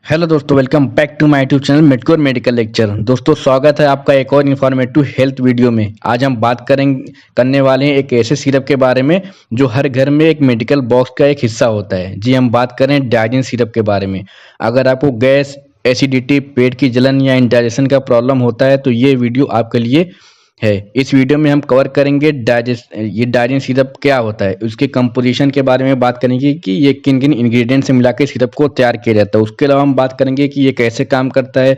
Hello दोस्तों, welcome back to my YouTube channel Medcore medical lecture. दोस्तों, स्वागत है आपका एक और इन्फॉर्मेटिव हेल्थ वीडियो में। आज हम बात करने वाले हैं एक ऐसे सिरप के बारे में जो हर घर में एक मेडिकल बॉक्स का एक हिस्सा होता है। जी, हम बात करें डाइजिन सिरप के बारे में। अगर आपको गैस, एसिडिटी, पेट की जलन या इंडाइजेशन का प्रॉब्लम होता है तो ये वीडियो आपके लिए है। इस वीडियो में हम कवर करेंगे ये डाइजिन सिरप क्या होता है, उसके कंपोजिशन के बारे में बात करेंगे कि ये किन किन इंग्रेडिएंट से मिलाकर सिरप को तैयार किया जाता है। उसके अलावा हम बात करेंगे कि ये कैसे काम करता है,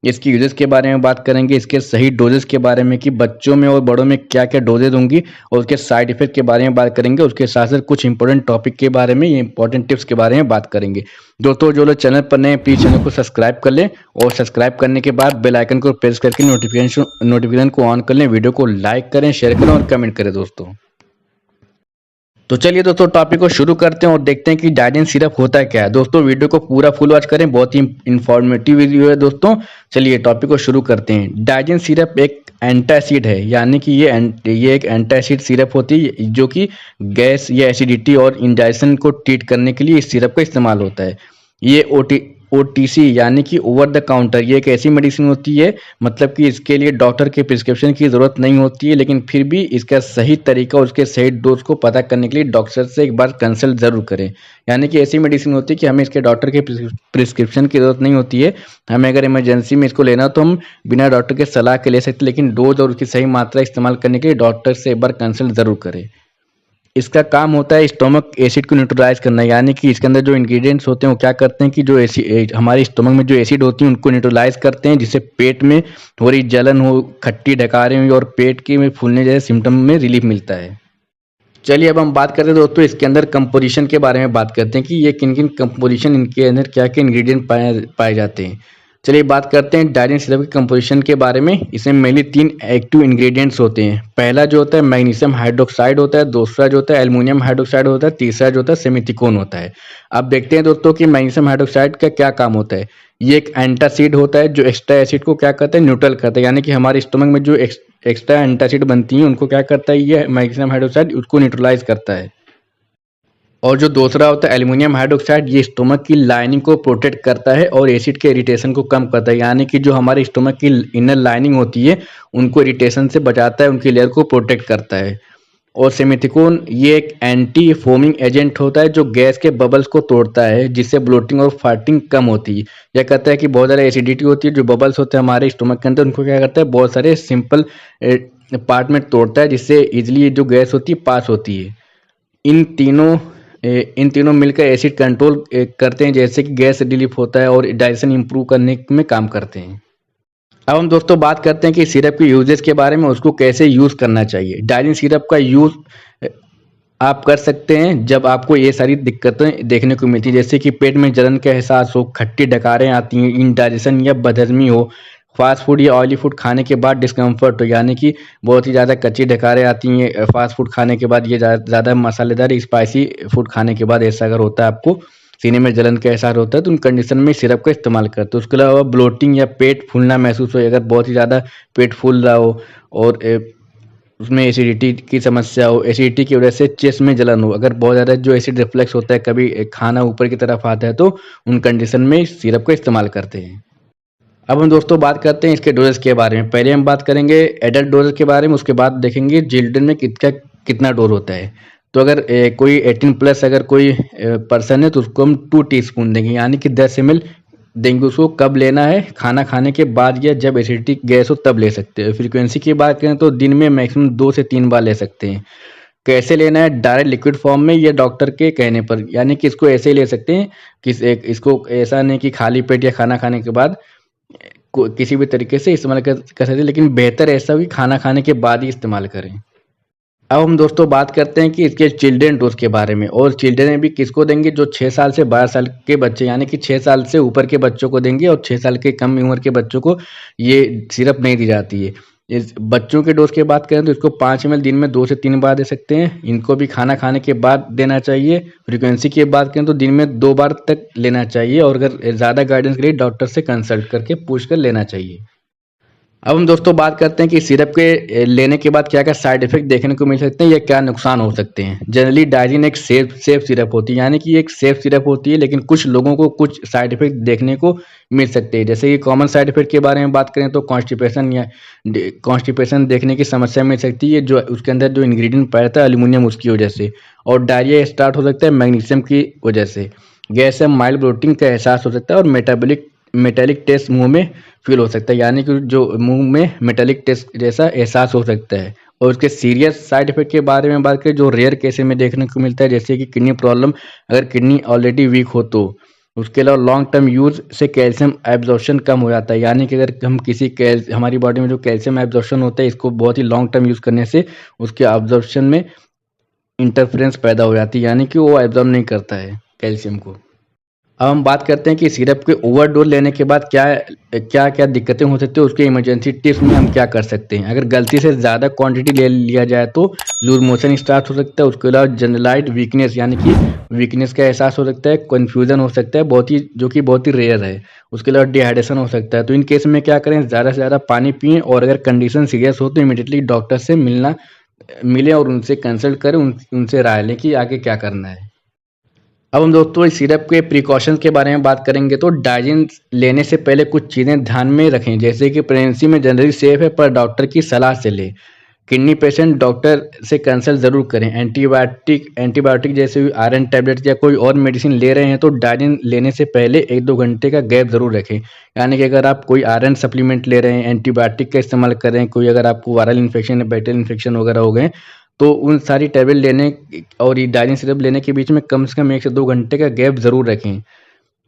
इसकी यूजेस के बारे में बात करेंगे, इसके सही डोजेस के बारे में कि बच्चों में और बड़ों में क्या क्या डोजेज होंगी, और उसके साइड इफेक्ट के बारे में बात करेंगे। उसके साथ साथ कुछ इंपॉर्टेंट टॉपिक के बारे में, इंपॉर्टेंट टिप्स के बारे में बात करेंगे। दोस्तों, जो लोग चैनल पर नए हैं प्लीज चैनल को सब्सक्राइब कर लें, और सब्सक्राइब करने के बाद बेल आइकन को प्रेस करके नोटिफिकेशन को ऑन कर लें। वीडियो को लाइक करें, शेयर करें और कमेंट करें दोस्तों। तो चलिए दोस्तों, टॉपिक को शुरू करते हैं और देखते हैं कि डाइजिन सिरप होता है क्या है। दोस्तों, वीडियो को पूरा फुल वॉच करें, बहुत ही इंफॉर्मेटिव वीडियो है दोस्तों। चलिए टॉपिक को शुरू करते हैं। डाइजिन सिरप एक एंटासिड है, यानी कि ये एक एंटासिड सिरप होती है जो कि गैस या एसिडिटी और इंडाइजेशन को ट्रीट करने के लिए इस सिरप का इस्तेमाल होता है। ये ओटीसी यानी कि ओवर द काउंटर, ये एक ऐसी मेडिसिन होती है, मतलब कि इसके लिए डॉक्टर के प्रिस्क्रिप्शन की ज़रूरत नहीं होती है, लेकिन फिर भी इसका सही तरीका और उसके सही डोज को पता करने के लिए डॉक्टर से एक बार कंसल्ट ज़रूर करें। यानी कि ऐसी मेडिसिन होती है कि हमें इसके डॉक्टर के प्रिस्क्रिप्शन की ज़रूरत नहीं होती है। हमें अगर इमरजेंसी में इसको लेना हो तो हम बिना डॉक्टर के सलाह के ले सकते हैं, लेकिन डोज और उसकी सही मात्रा इस्तेमाल करने के लिए डॉक्टर से एक बार कंसल्ट ज़रूर करें। इसका काम होता है स्टोमक एसिड को न्यूट्रलाइज करना, यानी कि इसके अंदर जो इंग्रेडिएंट्स होते हैं वो क्या करते हैं कि जो हमारे स्टोमक में जो एसिड होती है उनको न्यूट्रलाइज करते हैं, जिससे पेट में थोड़ी जलन हो, खट्टी डकारें हुई और पेट के में फूलने जैसे सिम्टम में रिलीफ मिलता है। चलिए अब हम बात करते हैं दोस्तों इसके अंदर कंपोजिशन के बारे में बात करते हैं कि ये किन किन कंपोजिशन, इनके अंदर क्या क्या इंग्रेडिएंट पाए जाते हैं। चलिए बात करते हैं डाइजिन सिरप के कंपोजिशन के बारे में। इसमें मेनली 3 एक्टिव इंग्रेडिएंट्स होते हैं। पहला जो होता है मैग्नीशियम हाइड्रोक्साइड होता है, दूसरा जो होता है एल्युमिनियम हाइड्रोक्साइड होता है, तीसरा जो होता है सेमिथिकोन होता है। अब देखते हैं दोस्तों कि मैग्नीशियम हाइड्रोक्साइड का क्या काम होता है। ये एक एंटासिड होता है जो एक्स्ट्रा एसिड को क्या करता है, न्यूट्रल करता है, यानी कि हमारे स्टोमक में जो एक्स्ट्रा एंटासिड बनती हैं उनको क्या करता है, ये मैग्नीशियम हाइड्रोक्साइड उसको न्यूट्रलाइज करता है। और जो दूसरा होता है एल्युमिनियम हाइड्रोक्साइड, ये स्टोमक की लाइनिंग को प्रोटेक्ट करता है और एसिड के इरिटेशन को कम करता है, यानी कि जो हमारे स्टोमक की इनर लाइनिंग होती है उनको इरिटेशन से बचाता है, उनकी लेयर को प्रोटेक्ट करता है। और सेमिथिकोन ये एक एंटी फोमिंग एजेंट होता है जो गैस के बबल्स को तोड़ता है, जिससे ब्लोटिंग और फार्टिंग कम होती है। यह कहता है कि बहुत ज़्यादा एसिडिटी होती है, जो बबल्स होते हैं हमारे स्टोमक के अंदर, उनको क्या करता है, बहुत सारे सिंपल पार्ट में तोड़ता है, जिससे इजिली जो गैस होती है पास होती है। इन तीनों इन तीनों मिलकर एसिड कंट्रोल करते हैं, जैसे कि गैस रिलीफ होता है और डाइजेशन इंप्रूव करने में काम करते हैं। अब हम दोस्तों बात करते हैं कि सिरप के यूजेस के बारे में, उसको कैसे यूज़ करना चाहिए। डाइजिन सिरप का यूज़ आप कर सकते हैं जब आपको ये सारी दिक्कतें देखने को मिलती है, जैसे कि पेट में जलन का एहसास हो, खट्टी डकारें आती हैं, इंडाइजेशन या बदहजमी हो, फास्ट फूड या ऑयली फूड खाने के बाद डिस्कम्फर्ट हो, यानी कि बहुत ही ज़्यादा कच्ची डकारें आती हैं फास्ट फूड खाने के बाद, ये ज़्यादा मसालेदार स्पाइसी फूड खाने के बाद ऐसा अगर होता है, आपको सीने में जलन का एहसास होता है, तो उन कंडीशन में सिरप का इस्तेमाल करते हैं। उसके अलावा ब्लोटिंग या पेट फूलना महसूस हो, अगर बहुत ही ज़्यादा पेट फूल रहा हो और उसमें एसिडिटी की समस्या हो, एसिडिटी की वजह से चेस्ट में जलन हो, अगर बहुत ज़्यादा जो एसिड रिफ्लेक्स होता है, कभी खाना ऊपर की तरफ आता है, तो उन कंडीशन में सिरप का इस्तेमाल करते हैं। अब हम दोस्तों बात करते हैं इसके डोजेस के बारे में। पहले हम बात करेंगे एडल्ट डोज के बारे में, उसके बाद देखेंगे चिल्ड्रन में कितना डोज होता है। तो अगर कोई 18 प्लस अगर कोई पर्सन है तो उसको हम 2 टीस्पून देंगे, यानी कि 10 ml देंगे। उसको कब लेना है, खाना खाने के बाद या जब एसिडिटी गैस हो तब ले सकते हैं। फ्रीक्वेंसी की बात करें तो दिन में मैक्सिमम 2 से 3 बार ले सकते हैं। कैसे लेना है, डायरेक्ट लिक्विड फॉर्म में या डॉक्टर के कहने पर, यानी कि इसको ऐसे ही ले सकते हैं कि इसको ऐसा नहीं कि खाली पेट या खाना खाने के बाद किसी भी तरीके से इस्तेमाल कर सकते हैं, लेकिन बेहतर ऐसा भी खाना खाने के बाद ही इस्तेमाल करें। अब हम दोस्तों बात करते हैं कि इसके चिल्ड्रन डोज के बारे में, और चिल्ड्रन में भी किसको देंगे, जो 6 साल से 12 साल के बच्चे, यानी कि 6 साल से ऊपर के बच्चों को देंगे, और 6 साल के कम उम्र के बच्चों को ये सिरप नहीं दी जाती है। इस बच्चों के डोज की बात करें तो इसको 5 ml दिन में 2 से 3 बार दे सकते हैं। इनको भी खाना खाने के बाद देना चाहिए। फ्रीक्वेंसी की बात करें तो दिन में 2 बार तक लेना चाहिए, और अगर ज़्यादा गाइडेंस के लिए डॉक्टर से कंसल्ट करके पूछ कर लेना चाहिए। अब हम दोस्तों बात करते हैं कि सिरप के लेने के बाद क्या क्या साइड इफेक्ट देखने को मिल सकते हैं या क्या नुकसान हो सकते हैं। जनरली डायजीन एक सेफ सिरप होती है, यानी कि एक सेफ सिरप होती है, लेकिन कुछ लोगों को कुछ साइड इफेक्ट देखने को मिल सकते हैं। जैसे कि कॉमन साइड इफेक्ट के बारे में बात करें तो कॉन्स्टिपेशन देखने की समस्या मिल सकती है, जो उसके अंदर जो इंग्रेडिएंट पाया जाता है एल्यूमिनियम, उसकी वजह से। और डायरिया स्टार्ट हो सकता है मैग्नीशियम की वजह से। गैस या माइल्ड ब्लोटिंग का एहसास हो सकता है और मेटालिक टेस्ट मुंह में फील हो सकता है, यानी कि जो मुंह में मेटालिक टेस्ट जैसा एहसास हो सकता है। और उसके सीरियस साइड इफेक्ट के बारे में बात करें जो रेयर केसेस में देखने को मिलता है, जैसे कि किडनी प्रॉब्लम, अगर किडनी ऑलरेडी वीक हो तो। उसके अलावा लॉन्ग टर्म यूज से कैल्शियम एब्जॉर्प्शन कम हो जाता है, यानी कि अगर हम हमारी बॉडी में जो कैल्शियम एब्जॉर्प्शन होता है, इसको बहुत ही लॉन्ग टर्म यूज करने से उसके एब्जॉर्प्शन में इंटरफेरेंस पैदा हो जाती है, यानी कि वो एब्जॉर्ब नहीं करता है कैल्शियम को। अब हम बात करते हैं कि सिरप के ओवरडोज लेने के बाद क्या क्या क्या दिक्कतें हो सकती है, उसके इमरजेंसी टिप्स में हम क्या कर सकते हैं। अगर गलती से ज़्यादा क्वांटिटी ले लिया जाए तो लूज मोशन स्टार्ट हो सकता है। उसके अलावा जनरलाइज्ड वीकनेस, यानी कि वीकनेस का एहसास हो सकता है, कन्फ्यूजन हो सकता है, जो कि बहुत ही रेयर है। उसके अलावा डिहाइड्रेशन हो सकता है। तो इन केस में क्या करें, ज़्यादा से ज़्यादा पानी पिएं, और अगर कंडीशन सीरियस हो तो इमीडिएटली डॉक्टर से मिलें और उनसे कंसल्ट करें, उनसे राय लें कि आगे क्या करना है। अब हम दोस्तों इस सिरप के प्रिकॉशंस के बारे में बात करेंगे। तो डाइजिन लेने से पहले कुछ चीज़ें ध्यान में रखें, जैसे कि प्रेगनेंसी में जनरली सेफ है, पर डॉक्टर की सलाह से लें। किडनी पेशेंट डॉक्टर से कंसल्ट ज़रूर करें। एंटीबायोटिक जैसे आयरन टैबलेट या कोई और मेडिसिन ले रहे हैं तो डाइजिन लेने से पहले 1-2 घंटे का गैप ज़रूर रखें। यानी कि अगर आप कोई आयरन सप्लीमेंट ले रहे हैं, एंटीबायोटिक का इस्तेमाल कर रहे हैं, कोई अगर आपको वायरल इन्फेक्शन या बैक्टीरियल इन्फेक्शन वगैरह हो गए, तो उन सारी टैबलेट लेने और ये डाइजिन सिरप लेने के बीच में कम से कम 1 से 2 घंटे का गैप ज़रूर रखें।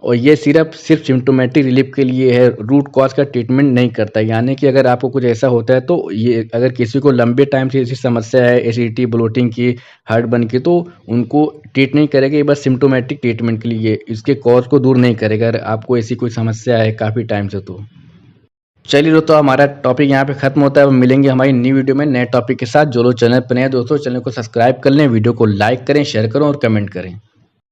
और ये सिरप सिर्फ सिम्प्टोमेटिक रिलीफ के लिए है, रूट कॉज का ट्रीटमेंट नहीं करता। यानी कि अगर आपको कुछ ऐसा होता है तो ये, अगर किसी को लंबे टाइम से ऐसी समस्या है, एसिडिटी, ब्लोटिंग की, हार्टबर्न की, तो उनको ट्रीट नहीं करेगा। ये बस सिम्प्टोमेटिक ट्रीटमेंट के लिए, इसके कॉज को दूर नहीं करेगा अगर आपको ऐसी कोई समस्या है काफ़ी टाइम से तो। चलिए दोस्तों, हमारा टॉपिक यहाँ पे खत्म होता है। अब मिलेंगे हमारी न्यू वीडियो में नए टॉपिक के साथ। जो लोग चैनल पर नए हैं दोस्तों, चैनल को सब्सक्राइब कर लें, वीडियो को लाइक करें, शेयर करें और कमेंट करें।